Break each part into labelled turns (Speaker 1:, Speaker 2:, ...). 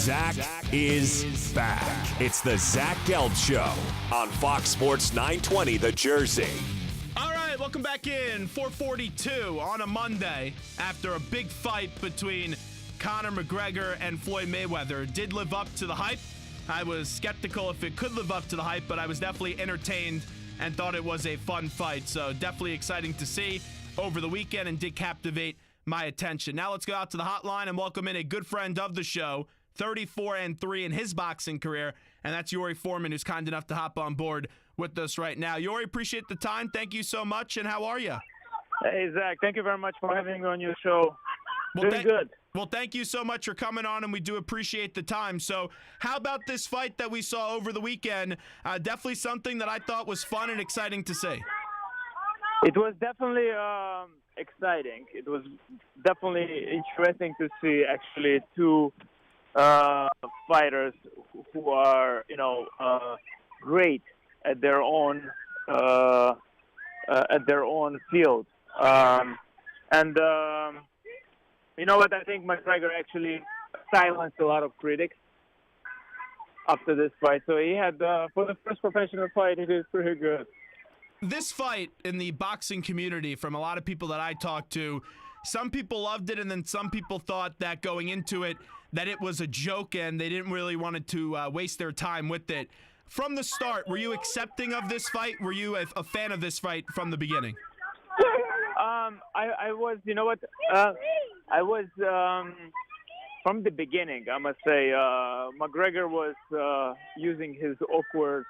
Speaker 1: Zach is back. It's the Zach Gelb Show on Fox Sports 920 The Jersey.
Speaker 2: All right, welcome back in. 4:42 on a Monday after a big fight between Conor McGregor and Floyd Mayweather. It did live up to the hype. I was skeptical if it could live up to the hype, but I was definitely entertained and thought it was a fun fight. So definitely exciting to see over the weekend and did captivate my attention. Now let's go out to the hotline and welcome in a good friend of the show, 34-3 in his boxing career, and that's Yuri Foreman, who's kind enough to hop on board with us right now. Yuri, appreciate the time. Thank you so much, and how are you?
Speaker 3: Hey, Zach. Thank you very much for having me on your show. Doing good.
Speaker 2: Well, thank you so much for coming on, and we do appreciate the time. So how about this fight that we saw over the weekend? Definitely something that I thought was fun and exciting to see.
Speaker 3: It was definitely exciting. It was definitely interesting to see, actually, two fighters who are, great at their own field. You know what? I think McGregor actually silenced a lot of critics after this fight. So he had, for the first professional fight, he did pretty good.
Speaker 2: This fight in the boxing community, from a lot of people that I talked to, some people loved it, and then some people thought that going into it, that it was a joke and they didn't really want to waste their time with it. From the start, were you accepting of this fight? Were you a fan of this fight from the beginning?
Speaker 3: I was, you know what? I was, from the beginning, I must say, McGregor was using his awkward,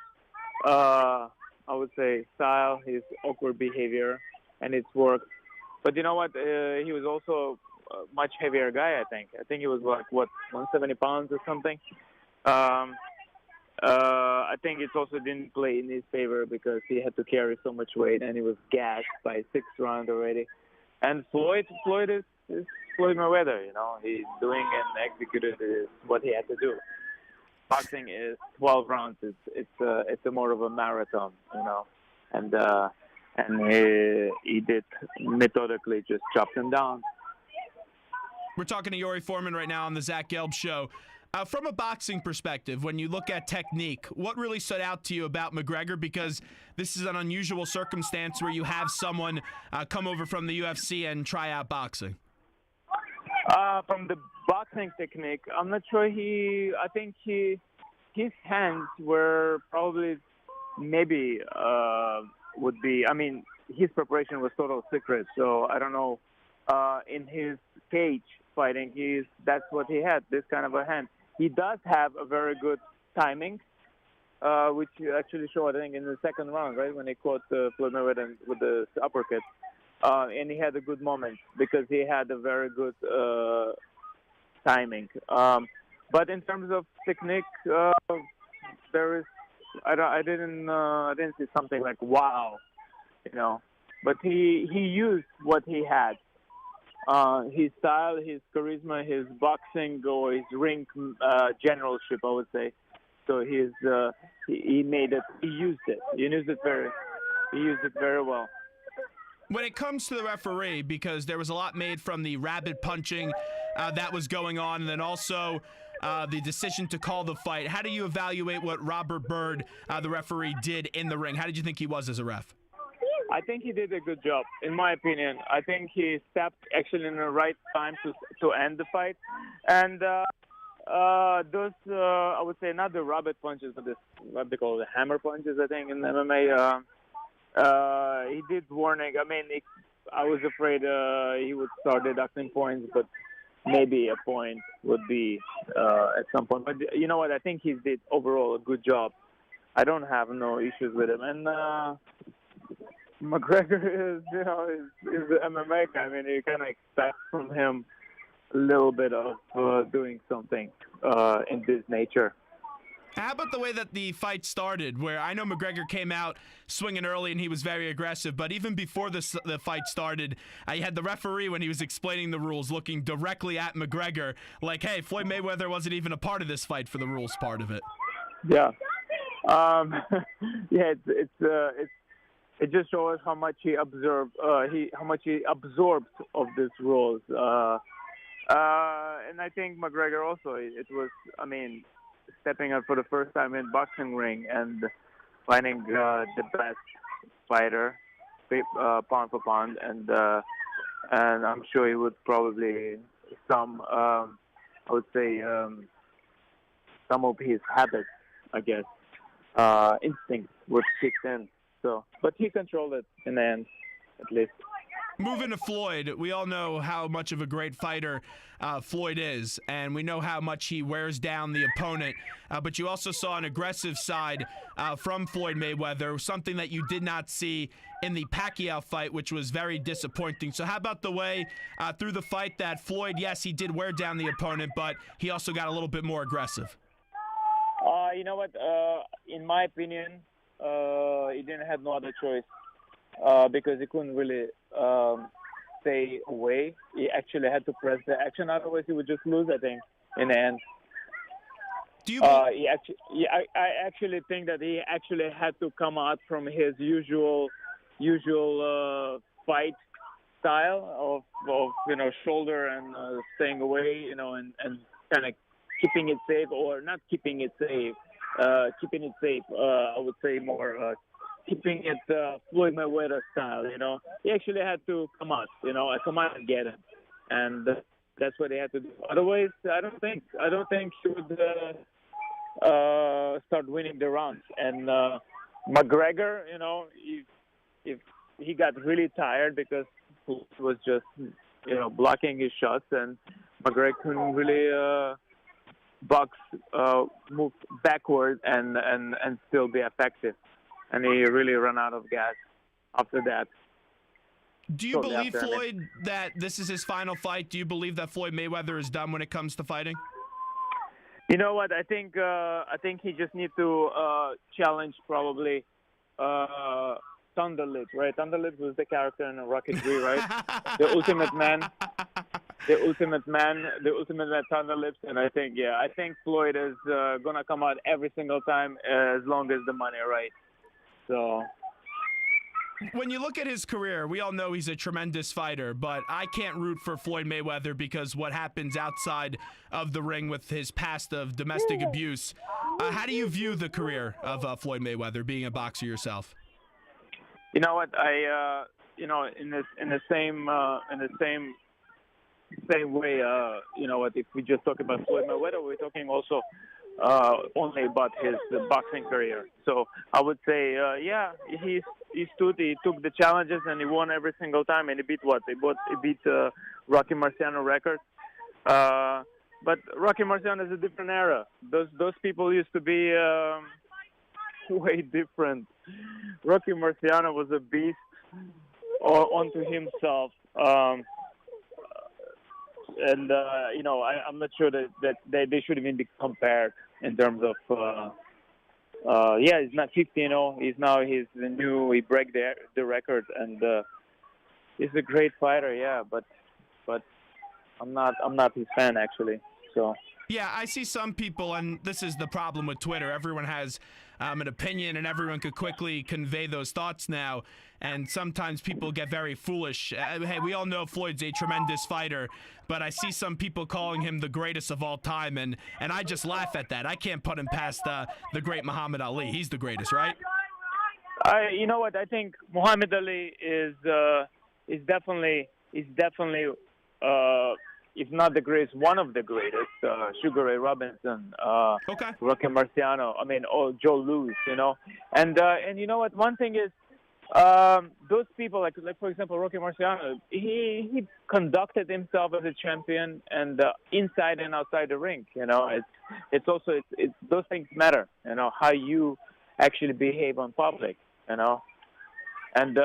Speaker 3: I would say, style, his awkward behavior, and it's worked. But you know what? He was also a much heavier guy, I think. I think he was, 170 pounds or something. I think it also didn't play in his favor because he had to carry so much weight, and he was gassed by 6th round already. And Floyd is Floyd Mayweather, He's doing and executed what he had to do. Boxing is 12 rounds. It's a more of a marathon, and he did methodically just chop them down.
Speaker 2: We're talking to Yuri Foreman right now on the Zach Gelb Show. From a boxing perspective, when you look at technique, what really stood out to you about McGregor? Because this is an unusual circumstance where you have someone come over from the UFC and try out boxing.
Speaker 3: From the boxing technique, I'm not sure I think his hands were probably maybe would be, his preparation was total secret, so I don't know. In his cage fighting, that's what he had, this kind of a hand. He does have a very good timing, which actually showed, I think, in the second round, right, when he caught Floyd Mayweather with the uppercut. And he had a good moment because he had a very good timing. But in terms of technique, there is, I didn't see something like wow, But he used what he had. His style, his charisma, his boxing, or his ring generalship, I would say. So he made it. He used it. He used it very well.
Speaker 2: When it comes to the referee, because there was a lot made from the rabid punching that was going on, and then also the decision to call the fight, how do you evaluate what Robert Byrd, the referee, did in the ring? How did you think he was as a ref?
Speaker 3: I think he did a good job, in my opinion. I think he stepped actually in the right time to end the fight. And those, I would say, not the rabbit punches, but what they call the hammer punches, I think, in MMA. He did warning. I was afraid he would start deducting points, but maybe a point would be at some point. But you know what? I think he did overall a good job. I don't have no issues with him. And McGregor is the MMA guy. You kind of expect from him a little bit of doing something in this nature.
Speaker 2: How about the way that the fight started, where I know McGregor came out swinging early and he was very aggressive, but even before the fight started, you had the referee, when he was explaining the rules, looking directly at McGregor like, hey, Floyd Mayweather wasn't even a part of this fight for the rules part of it.
Speaker 3: Yeah. It just shows how much he absorbed of these rules. And I think McGregor also. It was, I mean, stepping up for the first time in boxing ring and finding the best fighter, pound for pound, and I'm sure he would probably I would say some of his habits, I guess, instincts would kick in. So, but he controlled it in the end, at least.
Speaker 2: Moving to Floyd, we all know how much of a great fighter Floyd is, and we know how much he wears down the opponent. But you also saw an aggressive side from Floyd Mayweather, something that you did not see in the Pacquiao fight, which was very disappointing. So how about the way through the fight that Floyd, yes, he did wear down the opponent, but he also got a little bit more aggressive?
Speaker 3: You know what? In my opinion, he didn't have no other choice. Because he couldn't really stay away. He actually had to press the action, otherwise he would just lose, I think, in the end.
Speaker 2: Do you
Speaker 3: I actually think that he actually had to come out from his usual fight style of shoulder and staying away, and kind of keeping it safe, or not keeping it safe, I would say more keeping it Floyd Mayweather style, He actually had to come out, come out and get him. And that's what he had to do. Otherwise, I don't think he would start winning the rounds. And McGregor, if he got really tired because Floyd was just, blocking his shots, and McGregor couldn't really move backward and still be effective. And he really ran out of gas after that.
Speaker 2: Do you believe, Floyd, that this is his final fight? Do you believe that Floyd Mayweather is done when it comes to fighting?
Speaker 3: You know what? I think he just needs to challenge probably Thunderlips, right? Thunderlips was the character in Rocky 3, right? The ultimate man, Thunderlips. And I think Floyd is gonna come out every single time as long as the money, right? So,
Speaker 2: when you look at his career, we all know he's a tremendous fighter, but I can't root for Floyd Mayweather because what happens outside of the ring with his past of domestic abuse. How do you view the career of Floyd Mayweather, being a boxer yourself?
Speaker 3: You know what? I in the same way. You know what? If we just talk about Floyd Mayweather, we're talking also only about his boxing career. So I would say, he took the challenges and he won every single time, and he beat what? He beat Rocky Marciano record. But Rocky Marciano is a different era. Those people used to be way different. Rocky Marciano was a beast unto himself. I'm not sure that they should even be compared in terms of. He's not 50. He break the record, and he's a great fighter. Yeah, but I'm not his fan actually. So.
Speaker 2: Yeah, I see some people, and this is the problem with Twitter. Everyone has an opinion, and everyone could quickly convey those thoughts now. And sometimes people get very foolish. Hey, we all know Floyd's a tremendous fighter, but I see some people calling him the greatest of all time, and I just laugh at that. I can't put him past the great Muhammad Ali. He's the greatest, right?
Speaker 3: You know what? I think Muhammad Ali is definitely. If not the greatest, one of the greatest, Sugar Ray Robinson, Rocky Marciano, Joe Louis, And you know what? One thing is, those people, like for example, Rocky Marciano, he conducted himself as a champion, and inside and outside the ring, it's also those things matter, how you actually behave on public, and.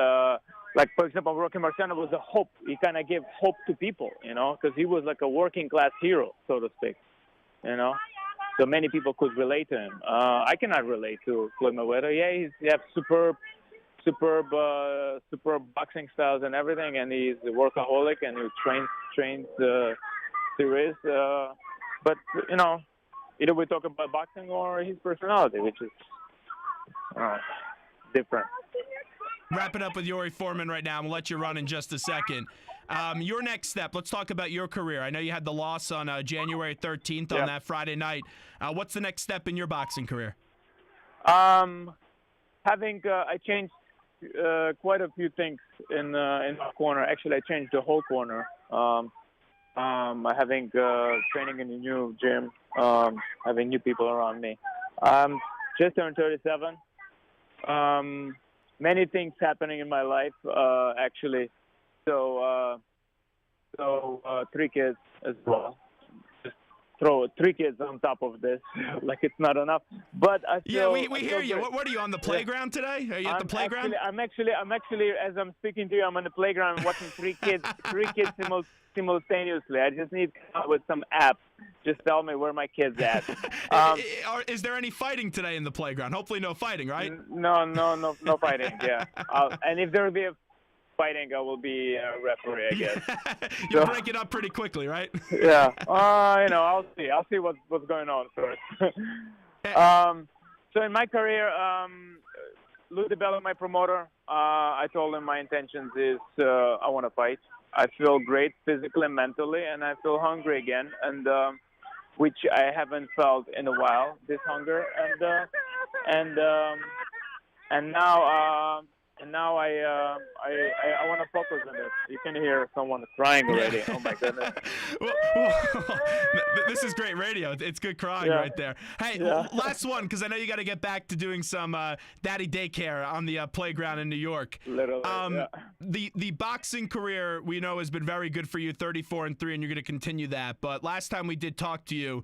Speaker 3: Like, for example, Rocky Marciano was a hope. He kind of gave hope to people, because he was like a working-class hero, so to speak, So many people could relate to him. I cannot relate to Floyd Mayweather. Yeah, he has superb boxing styles and everything, and he's a workaholic, and he trains serious. But, either we talk about boxing or his personality, which is different.
Speaker 2: Wrap it up with Yuri Foreman right now. I'm going to let you run in just a second. Your next step, let's talk about your career. I know you had the loss on January 13th on that Friday night. What's the next step in your boxing career?
Speaker 3: I changed quite a few things in my corner. Actually, I changed the whole corner. Having training in a new gym, having new people around me. Just turned 37. Many things happening in my life, actually. So 3 kids as well. Just throw 3 kids on top of this, like it's not enough. But I feel,
Speaker 2: we hear you. What are you on the playground today? Are you at the playground?
Speaker 3: I'm actually, as I'm speaking to you, I'm on the playground watching 3 kids simultaneously. I just need to come up with some apps. Just tell me where my kid's at.
Speaker 2: Is there any fighting today in the playground? Hopefully no fighting, right?
Speaker 3: No fighting, yeah. And if there will be a fighting, I will be a referee, I guess.
Speaker 2: You'll break it up pretty quickly, right?
Speaker 3: Yeah. I'll see. I'll see what's going on first. So in my career, Lou DiBella, my promoter, I told him my intentions is I want to fight. I feel great physically and mentally, and I feel hungry again, and which I haven't felt in a while. This hunger, and now I want to focus on this. You can hear someone crying already. Oh my goodness.
Speaker 2: This is great radio. It's good crying right there. Hey, last one, because I know you got to get back to doing some daddy daycare on the playground in New York.
Speaker 3: Literally,
Speaker 2: The boxing career we know has been very good for you, 34-3, and you're going to continue that. But last time we did talk to you,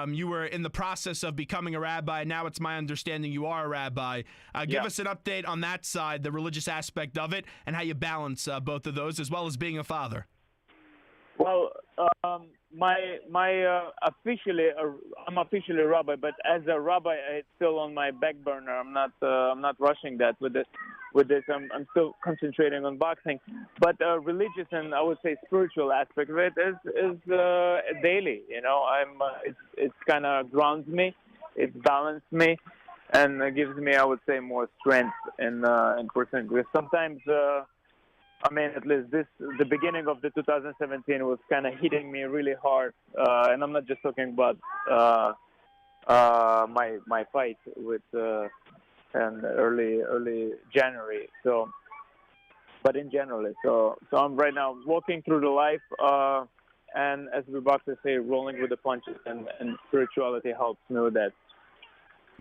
Speaker 2: you were in the process of becoming a rabbi. Now it's my understanding you are a rabbi. Give us an update on that side, the religious aspect of it, and how you balance both of those, as well as being a father.
Speaker 3: Well, I'm officially a rabbi, but as a rabbi, it's still on my back burner. I'm not rushing that with this. I'm still concentrating on boxing, but religious and I would say spiritual aspect of it is daily. It's kind of grounds me, it balances me, and gives me, I would say, more strength in person. Because sometimes, at least the beginning of the 2017 was kind of hitting me really hard, and I'm not just talking about my fight with. And early January, but in general, so I'm right now walking through the life, and as we boxers say, rolling with the punches, and spirituality helps me with that.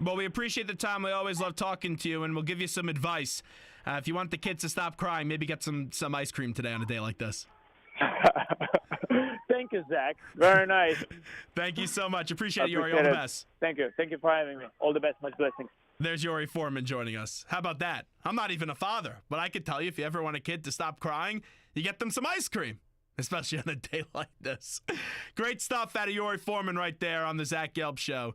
Speaker 2: Well, we appreciate the time. We always love talking to you, and we'll give you some advice. If you want the kids to stop crying, maybe get some ice cream today on a day like this.
Speaker 3: Thank you, Zach. Very nice.
Speaker 2: Thank you so much. Appreciate it, Yuri. All the best.
Speaker 3: Thank you. Thank you for having me. All the best. Much blessings.
Speaker 2: There's Yuri Foreman joining us. How about that? I'm not even a father, but I could tell you if you ever want a kid to stop crying, you get them some ice cream, especially on a day like this. Great stuff out of Yuri Foreman right there on the Zach Gelb Show.